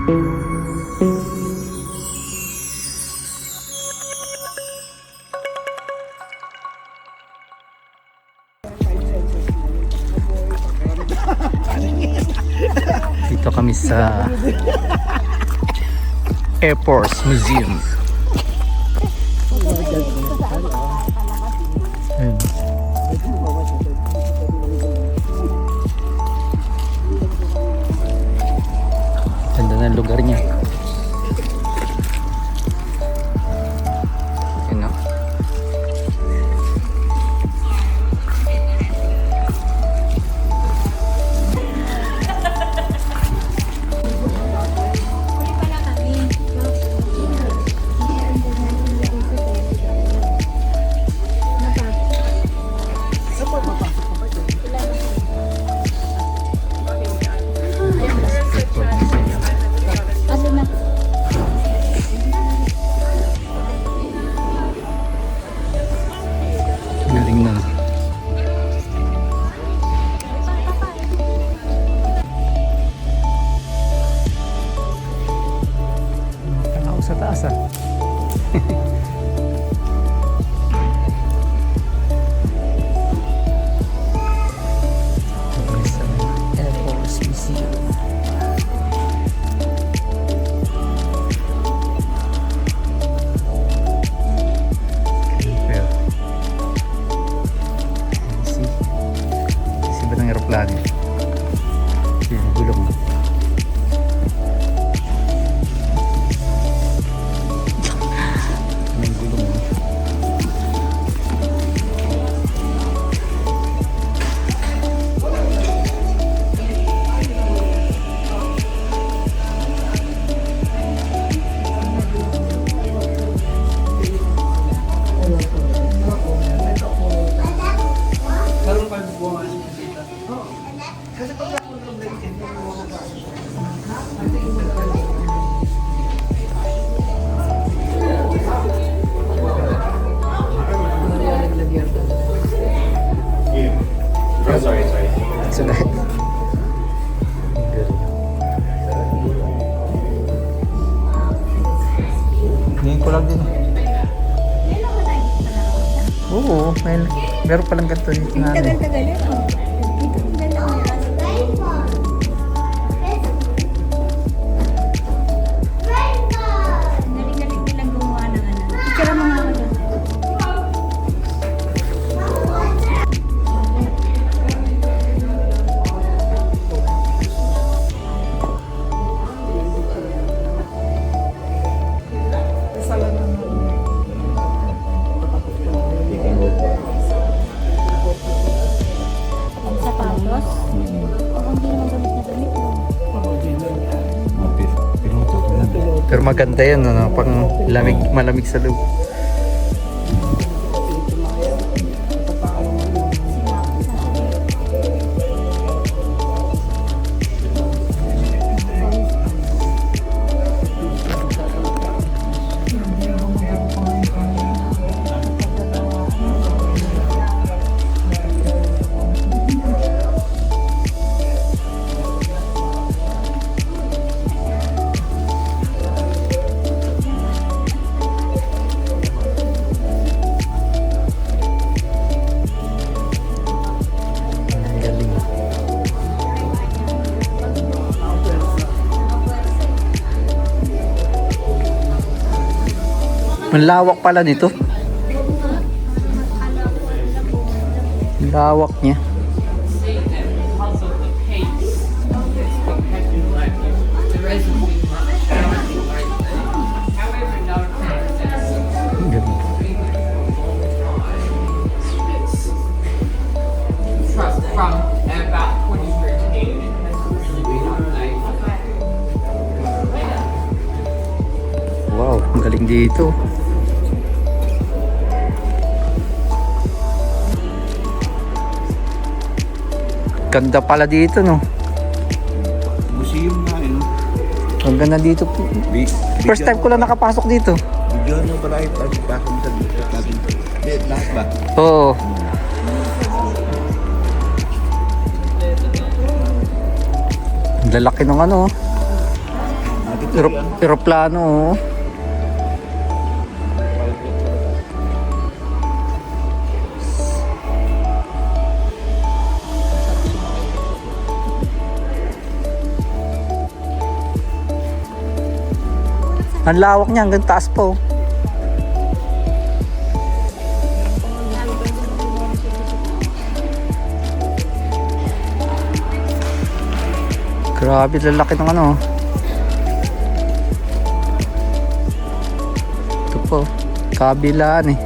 Dito kami sa Air Force Museum. Ayun. Ganda ng lugar niya. Ayun, no? Galing na. Tao sa taas ah. Air Force Museum. Ng aeroplano. Yung gulong. May gulong. Sorry. That's alright. Ngayon ko lang din. Oo, meron palang ganito dito na. Tagal-tagal yan. Dito ang ganda niya. Galing-galing nilang gumawa ng ano. Picture mo nga ako doon. Ang sapatos. Ang hindi naman gamit na gamit mo. Pero maganda yan, ano, pang malamig sa loob. Ang lawak pala nito. Ang lawak niya. From about 2013, it has really been on life. Wow, ang galing dito. Ganda pala dito, no? Museum na, no? Ang ganda dito. First time ko lang nakapasok dito. Bigyan ng balay at pasok sa natin. Lahat ba? Oo. Ang lalaki ng ano. Natin Aeroplano, oh. Ang lawak niya, hanggang taas po. Grabe, lalaki ng ano. Ito po, kabilaan eh.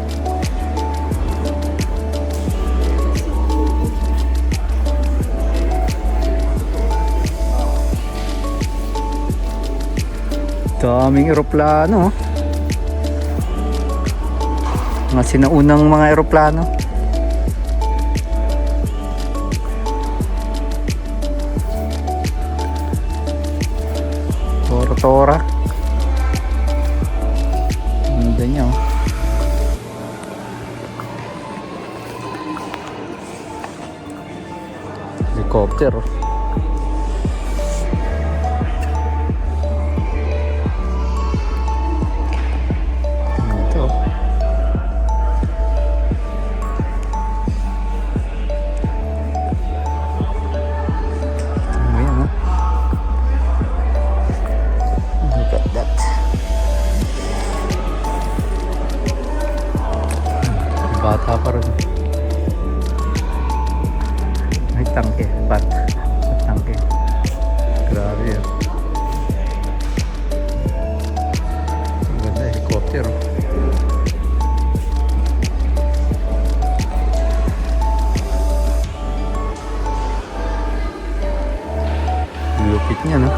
Daming eroplano. Mga sinaunang mga eroplano. Tora. Ganda niya, oh. Helicopter, oh. Ito. Ayan, oh. Look at that. Bata pa rin. May tangke. Tangke. Grabe yan. Ang ganda, helicopter. Lupit niya, no?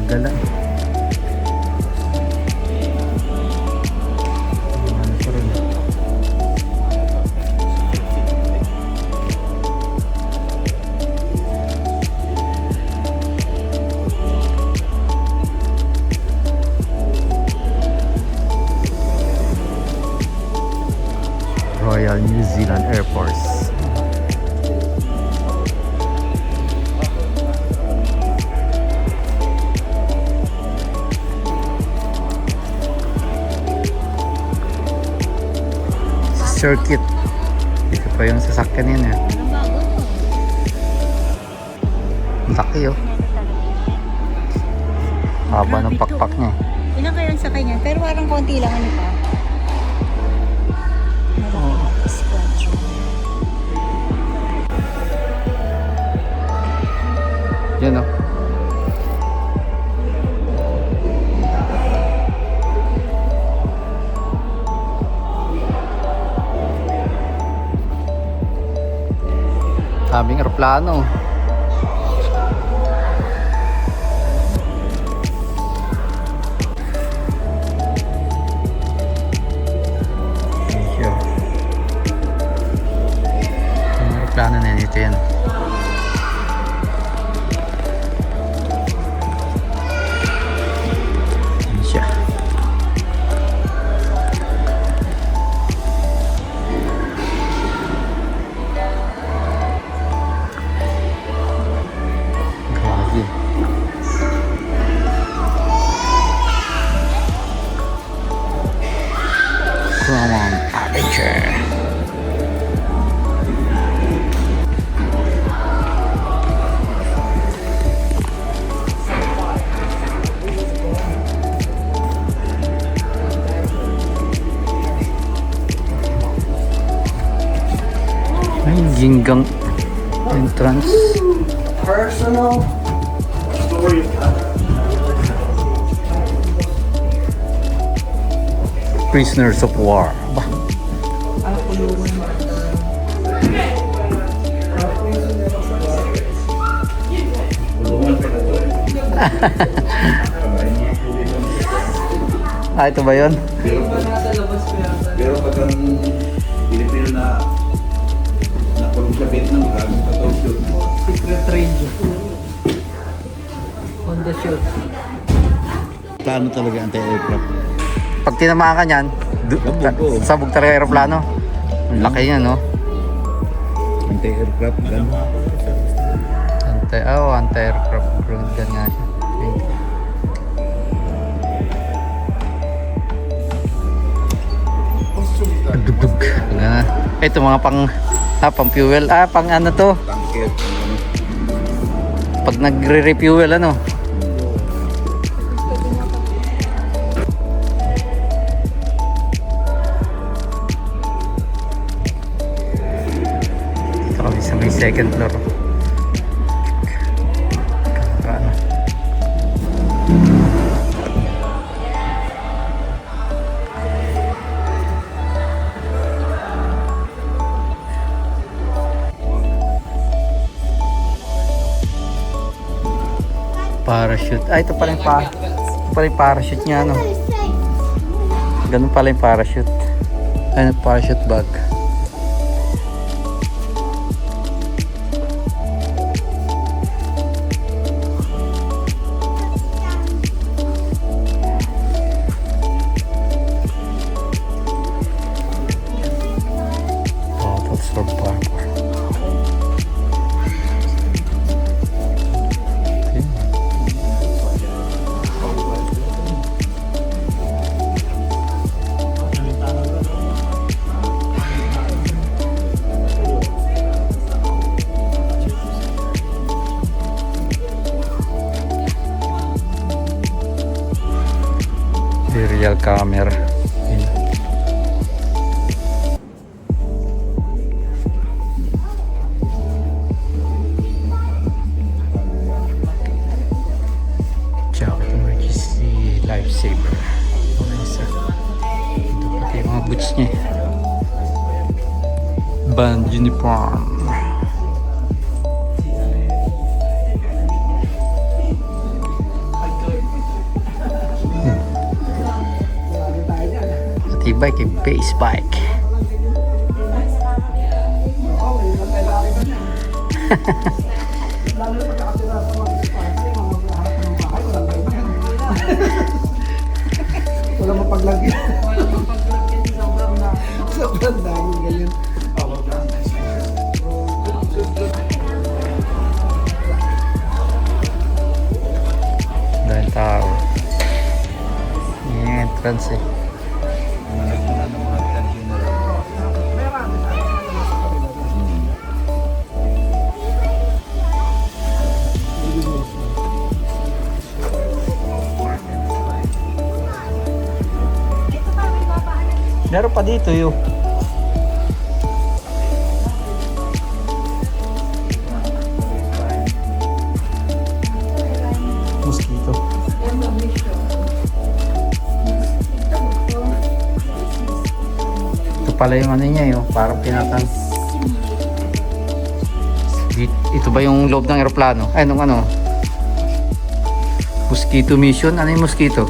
Gala. Ano pa rin? Royal New Zealand Air Force. Circuit. Dito pa yung sasakyan yun, eh. Parang bago to. Ang laki, oh. Haba ng pakpak niya. Ilan kayang sa kanya? Pero parang konti lang ano pa. Squadron. Yan, oh. Daming eroplano. Yung eroplano na yan, ito yan. Yan siya. Come on, adventure. Ay, ginggang entrance. Personal story. Prisoners of war. Bah. Ah, ito ba yun? Pero pag ang Pilipino na nakulong sa Vietnam, gamit pa ito. Trade. On the shoot. Plano talaga anti-aircraft. Pag tinamaan ka niyan, sabog talaga aeroplano. Ang laki niya, no? Anti-aircraft gun. Anti-aircraft ground gun nga siya. Okay. Dugdug. Ito mga pang fuel. Pang ano to? Tanker. Pag nagre-refuel ano? Ito kami sa may second floor. Ano? Parachute. Ito pala yung parachute niya, ano. Ganun pala yung parachute. Ayun, parachute bag. Bottles for parkour. Serial camera. Jacket emergency lifesaver. Okay, sir. Ito pati yung mga boots niya. Band uniform. Bike yung base bike. Wala mapaglagyan. Sobrang dami ganyan. Dahil tao. Yung entrance eh. Meron pa dito yun. Mosquito. Ito pala yung ano niya yun. Parang pinatang. Ito ba yung loob ng aeroplano? Ay, nung ano? Mosquito mission? Ano yung mosquito?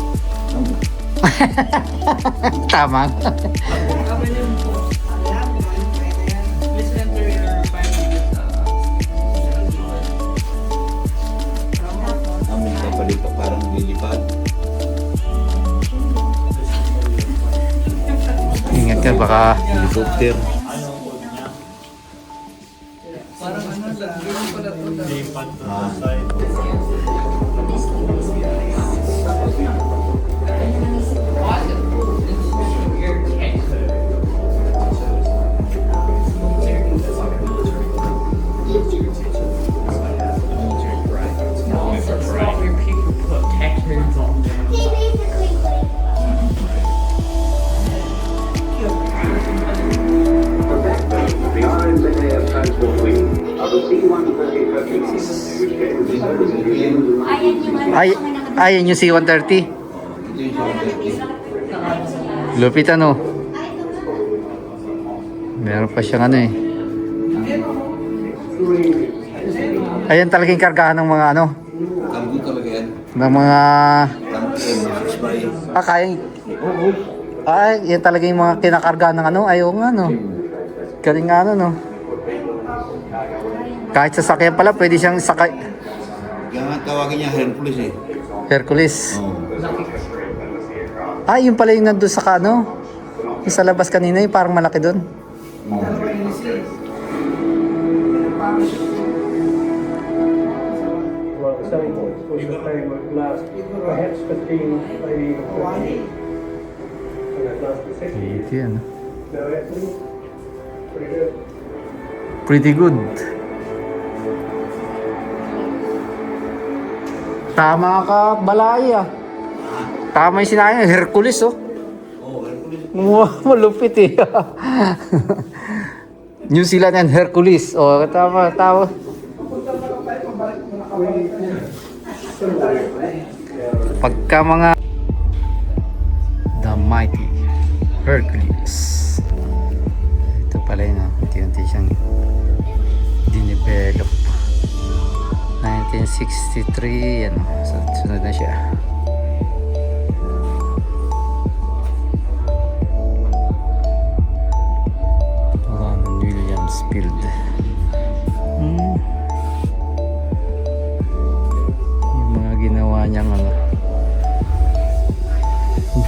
Tama. Amin kapalit pa parang lilipad. Ingat ka baka Helicopter. Ayan yung C-130. Lupit ano. Meron pa siyang ano eh. Ayan talagang kargahan ng mga ano. Tanggo talaga yan. Ng mga Tanggo. kayang. Yan talaga yung mga kinakargahan ng ano. Ayaw nga no. Galing nga ano no. Kahit sasakyan pala, pwede siyang sakay. Kaya nga tawagin niya Hercules eh. Hercules. Oo. Ah, yun pala yung nandun sa kano. Yung sa labas kanina, yung parang malaki doon. Well, the selling points was the frame would last perhaps 15, maybe even 20 years. And it lasted 60 years. Ito yan. No accidents. Pretty good. Pretty good. Tama ka, Balay ah. Tama yung sinabi, Hercules oh. Oo, Hercules. Wow, malupit eh. New Zealand and Hercules. Oh, tama, tama. Pagka mga The Mighty Hercules. Ito pala yun, unti-unti siyang dinevelop. 1963, ano, sunod na siya. Ronald Williams Field. Yung mga ginawa niyang ano.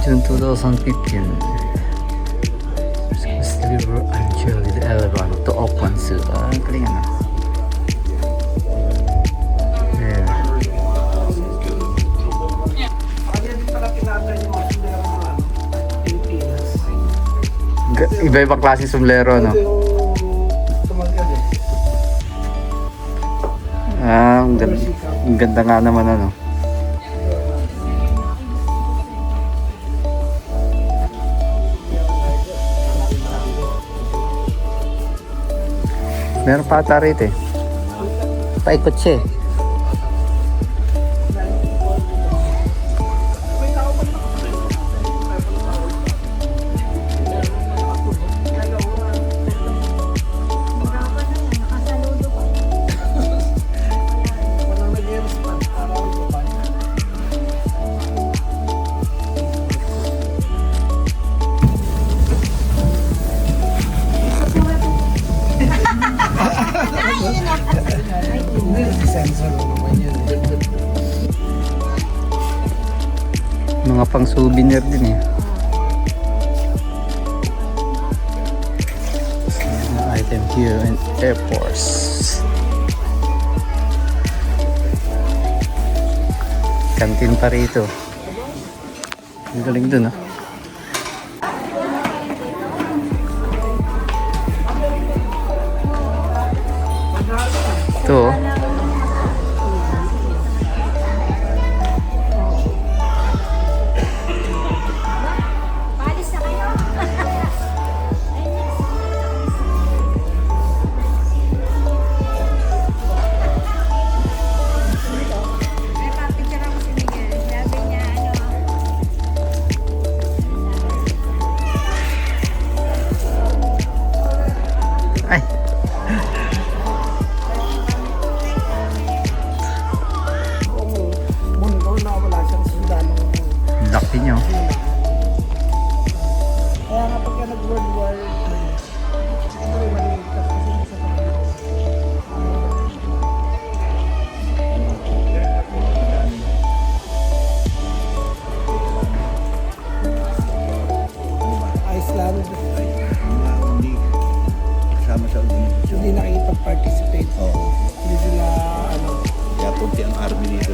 June 2015. Deliver Angel the Elephant to open zoo. Ah, ang galing ano. Yeah. Iba-ibang klase sombrero, no? Ah, ang ganda nga naman, ano? Meron pa ata rito eh. Paikot siya eh. Mga pang souvenir din eh. Item here in Air Force. Kantin pa rito. Ang galing dun ah. Ito oh. Paalis na kayo. May papicture ako si Miguel. Sabi niya, Ay. Mundo na wala siyang sundalo. Laki nyo. Kaya nga pagka nag-World War, siguro maliit ka kasi nasa Iceland, Hindi kasama sa organisasyon. hindi nakikipag-participate. Oo. Hindi sila, ano, Kaya punti ang army dito.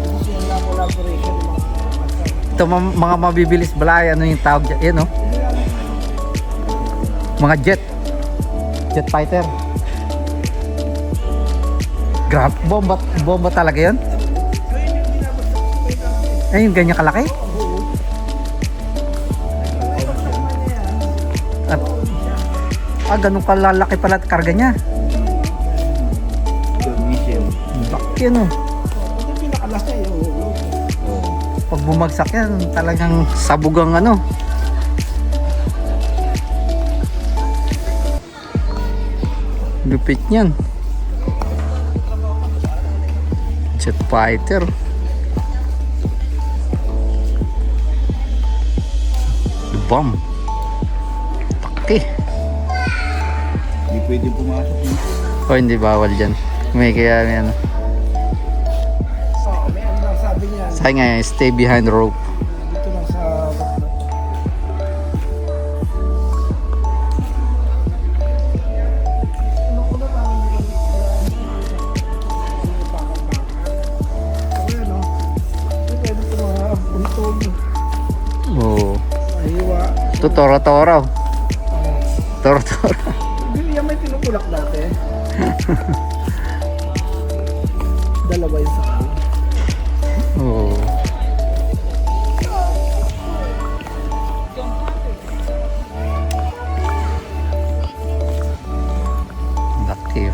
hindi sila collaboration ng mga bansa. Ito mga mabibilis Balay, ano yung tawag dyan? Yan oh. Mga jet fighter. Grab, bomba talaga yun? Ay, yung ganyan kalaki? Ganun kalalaki pala at karga niya. Mission. Laki ano. Hindi pinakalas niya yung Oo. Pag bumagsak yan, talagang sabugang ano. Lupit niyan. Jet fighter. Bomb. Laki. Hindi pwede pumasok dito. O hindi bawal dyan. May kaya may ano. May ano lang sabi niya. Sabi nga stay behind rope. Dito lang sa bakla. Ano ba ang ayan o. Hindi pwede ito mga buntog. Oo. Mahiwa. Ito tora-tora. Tora-tora. Hindi yan may tinutulak dati. Dalawa yung sakal. Oo. Laki.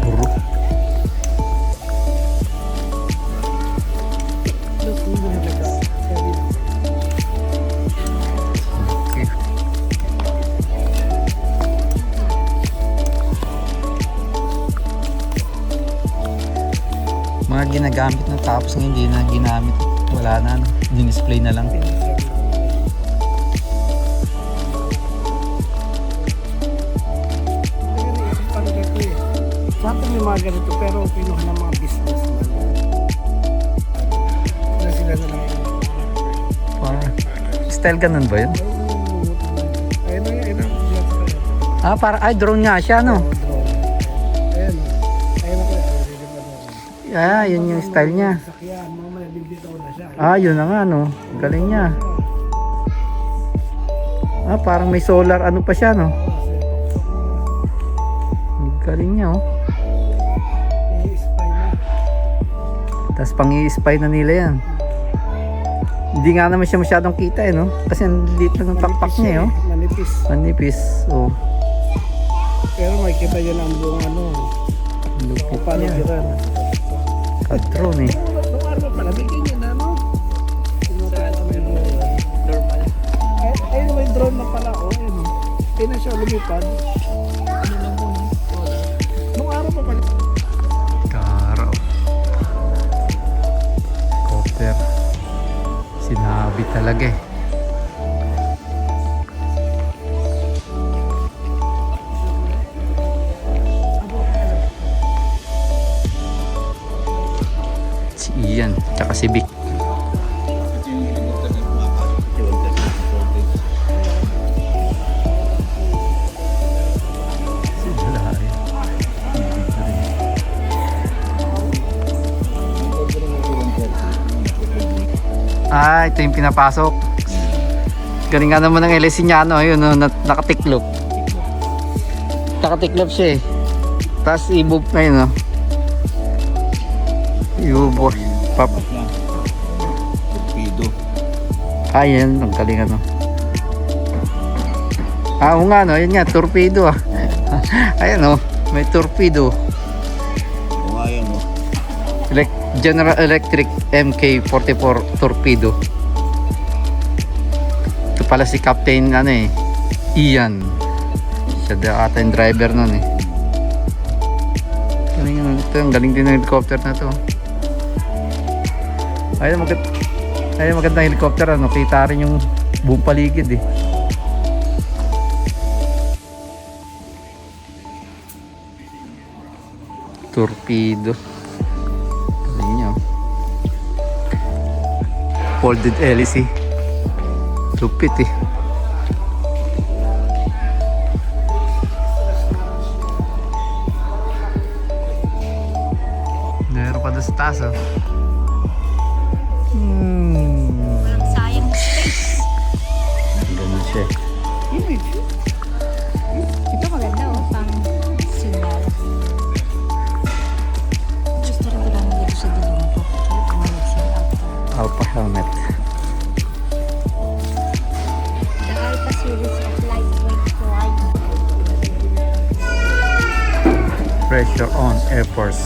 Buro. Plus, hindi na nagka. Okay. Mga ginagamit na tapos ngayon hindi na ginamit. Wala na, no? Din-display na lang. Sa atin may mga ganito pero pinuha ng mga businessman. Sila sila na lang yung Style ganun ba yun? ayun na yun ang vlog pa yun. Ah, para ay drone nga siya, no? Ayun ayun ako Ah, yun yung style niya. sakyan mamaya bibitaw na siya. Ah, yun na nga, no? Galing niya. Ah, parang may solar ano pa siya, no? Galing niya, oh. I-spy na. Tapos pang i-spy na nila yan. Hindi nga naman siya masyadong kita, eh, no? Kasi ang liit lang ng pakpak Manipis niya, eh, oh. manipis. Manipis, oh. Pero makikita yun ang buong ano Lupit niya. paligiran. Ka-drone, eh. Nung araw pala bigyan niya na no normal ayun may drone na pala oh ayun oh kaya na siya lumipad ano lang mo nung araw pa pala Karaw. Copter. Sinabi talaga, eh. Si Ian, tsaka si Vic. Ito yung internet mapa. Yung internet sorted. Si Dalari. Ah, ito yung pinapasok. Galing nga naman ng LSC niya, ano, yun, no, nakatiklop. Nakatiklop siya, eh. Tapos i-move na yun, no. I-move. Pap. Torpedo. Ah, yan, ang galing, ano. Ah, oo nga, no, yun nga, torpedo, ah. Ayan, no, may torpedo. O nga yan, no? General Electric MK44 torpedo. Ito pala si Captain ano eh, Ian. Siya daw ata yung driver nun eh. Galing yun. Ito yung galing din ng helicopter na to. Ayun magandang helicopter, ano, kita rin yung buong paligid eh. Torpedo. Folded LC. Lupit, eh. Meron pa doon sa taas, oh. Walang sayang space. Ganun siya. Ito maganda oh, pang signal. Gusto rin ko lang dito sa dulong ko. Alpha helmet. The Alpha series of lightweight flying. Pressure on Air Force.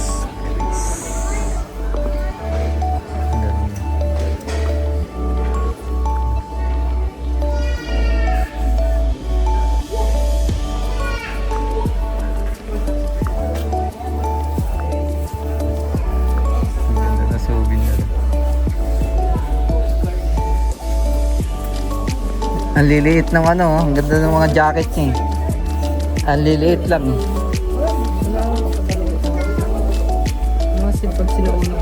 Ganun yan. Ang liliit ng ano, ang ganda ng mga jacket niya eh. Ang liliit lang eh. Mga sipag sila ulo.